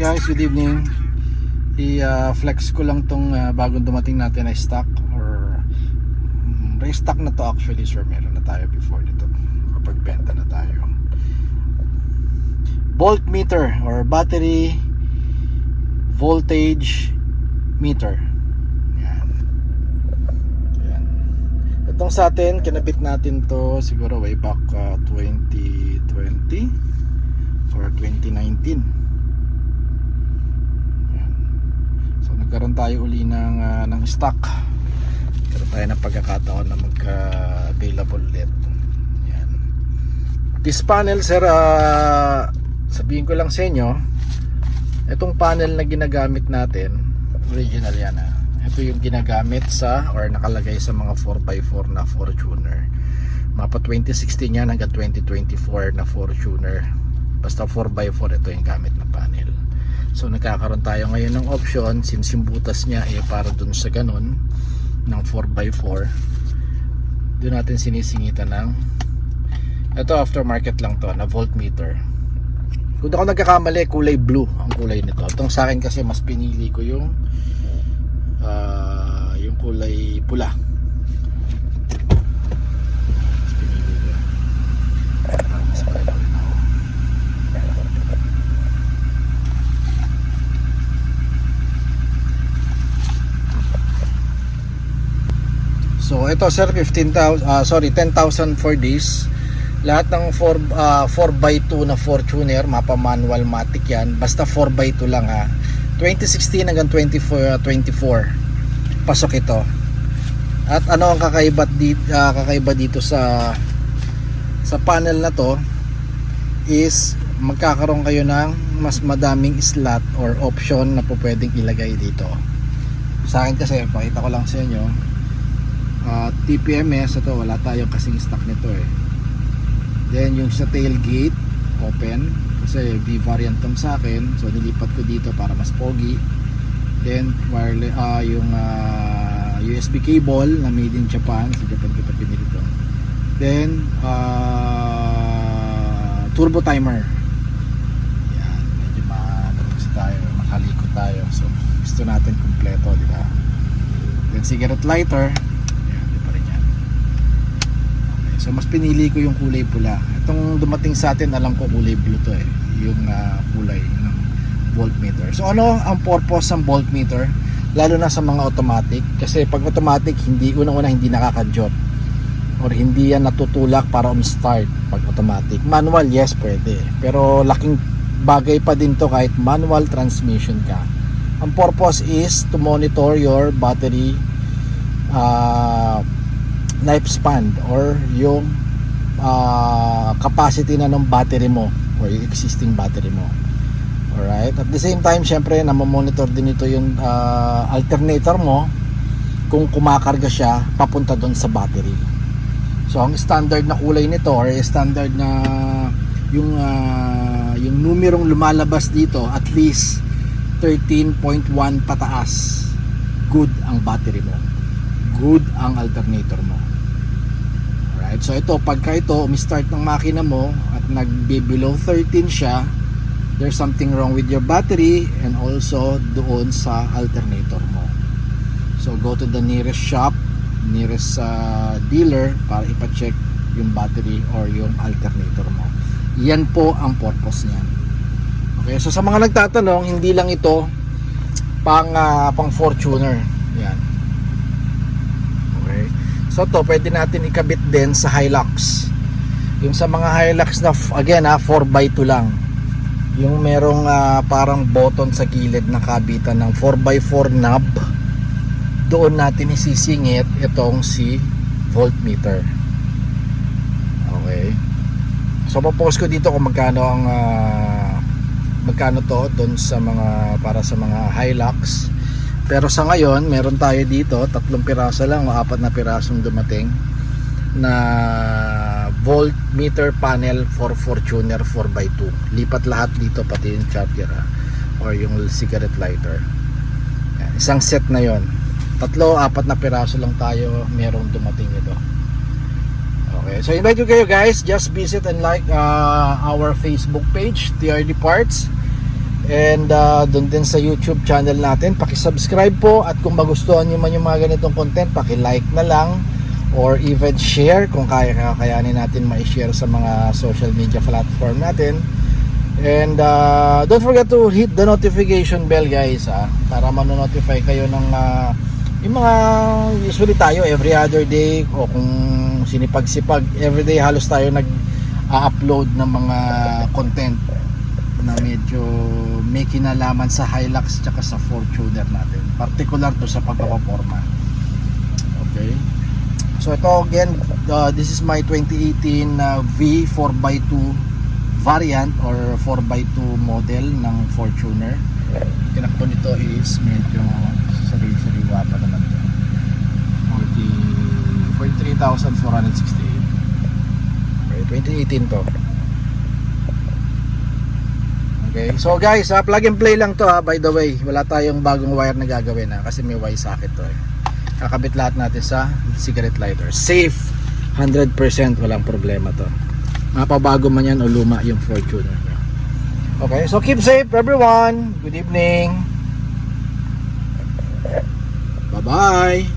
guys, good evening. I-flex ko lang tong bagong dumating natin na stock or restock na to actually sir. Meron na tayo before nito. Kapag benta na tayo. Voltmeter or battery voltage meter. Yan. Yan. Itong sa atin, kinabit natin to siguro way back 2020 or 2019. Yan. So nagkaroon tayo uli ng stock. Nagkaroon tayo ng pagkakataon na magka-available ulit. Yan. This panel sir, sabihin ko lang sa inyo, itong panel na ginagamit natin, original yan ito yung ginagamit sa or nakalagay sa mga 4x4 na Fortuner. Mapa 2016 yan hanggang 2024 na Fortuner. Basta 4x4 ito yung gamit na panel. So nagkakaroon tayo ngayon ng option, since yung butas niya para dun sa ganun ng 4x4, doon natin sinisingitan ng ito, aftermarket lang to na voltmeter. Kung ako nagkakamali, kulay blue ang kulay nito. Itong sa akin kasi mas pinili ko yung kulay pula. So ito sir, 10,000 for this. Lahat ng 4x2 na Fortuner, mapa manual matic yan. Basta 4x2 lang 2016 hanggang 24 pasok ito. At ano ang kakaiba dito sa panel na to is magkakaroon kayo ng mas madaming slot or option na po pwedeng ilagay dito. Sa akin kasi, pakita ko lang sa inyo, TPMS ito, wala tayong kasing stock nito Then yung sa tailgate open kasi V variant tong sa akin, so nilipat ko dito para mas pogi. Then wireless yung USB cable na made in Japan, sa Japan ko pinili ito. Then turbo timer. Yan, medyo makalikot tayo. So gusto natin kumpleto, di ba? Then cigarette lighter. So mas pinili ko yung kulay pula. Itong dumating sa atin, alam ko kulay blue to yung kulay ng voltmeter. So ano ang purpose ng voltmeter? Lalo na sa mga automatic. Kasi pag automatic, unang-una hindi nakaka-jot or hindi yan natutulak para start pag automatic. Manual, yes, pwede. Pero laking bagay pa din to kahit manual transmission ka. Ang purpose is to monitor your battery lifespan or yung capacity na ng battery mo or yung existing battery mo. Alright, at the same time syempre namomonitor din ito yung alternator mo kung kumakarga siya papunta doon sa battery. So ang standard na kulay nito or standard na yung numerong lumalabas dito at least 13.1 pataas, good ang battery mo, good ang alternator mo. Alright, so ito, pagka ito umi-start ng makina mo at nagbe-below 13 siya, there's something wrong with your battery and also doon sa alternator mo. So go to the nearest shop, nearest dealer para ipa-check yung battery or yung alternator mo. Yan po ang purpose niyan. Okay, so sa mga nagtatanong, hindi lang ito pang Fortuner. Yan. So to pwede natin ikabit din sa Hilux. Yung sa mga Hilux na again 4x2 lang. Yung merong parang button sa gilid na kabitan ng 4x4 knob. Doon natin isisingit itong si voltmeter. Okay. So popost ko dito kung magkano to doon sa mga para sa mga Hilux. Pero sa ngayon, meron tayo dito 3 piraso lang o 4 na pirasong dumating na voltmeter panel for Fortuner 4x2. Lipat lahat dito, pati yung charger or yung cigarette lighter. Yan, isang set na yon. 3, 4 na piraso lang tayo merong dumating ito. Okay, so invite you kayo guys, just visit and like our Facebook page, TRD Parts. And doon din sa YouTube channel natin, paki-subscribe po, at kung magustuhan niyo man yung mga ganitong content, paki-like na lang or even share kung kakayanin natin ma-share sa mga social media platform natin. And don't forget to hit the notification bell, guys, para mano-notify kayo ng yung mga usually tayo every other day, o kung sinipag-sipag everyday halos tayo nag-upload ng mga content na medyo may kinalaman sa Hilux tsaka sa Fortuner natin, particular to sa pagpapaporma. Okay, so ito again, this is my 2018 V 4x2 variant or 4x2 model ng Fortuner. Tinakbo nito is medyo sariwa pa naman ito, 43,468. Okay, 2018 to. Okay, so guys, plug and play lang to, by the way. Wala tayong bagong wire na gagawin, kasi may wire socket to. Kakabit lahat natin sa cigarette lighter. Safe, 100%, walang problema to. Mapabago man yan o luma yung Fortuner. Okay, so keep safe everyone. Good evening. Bye bye.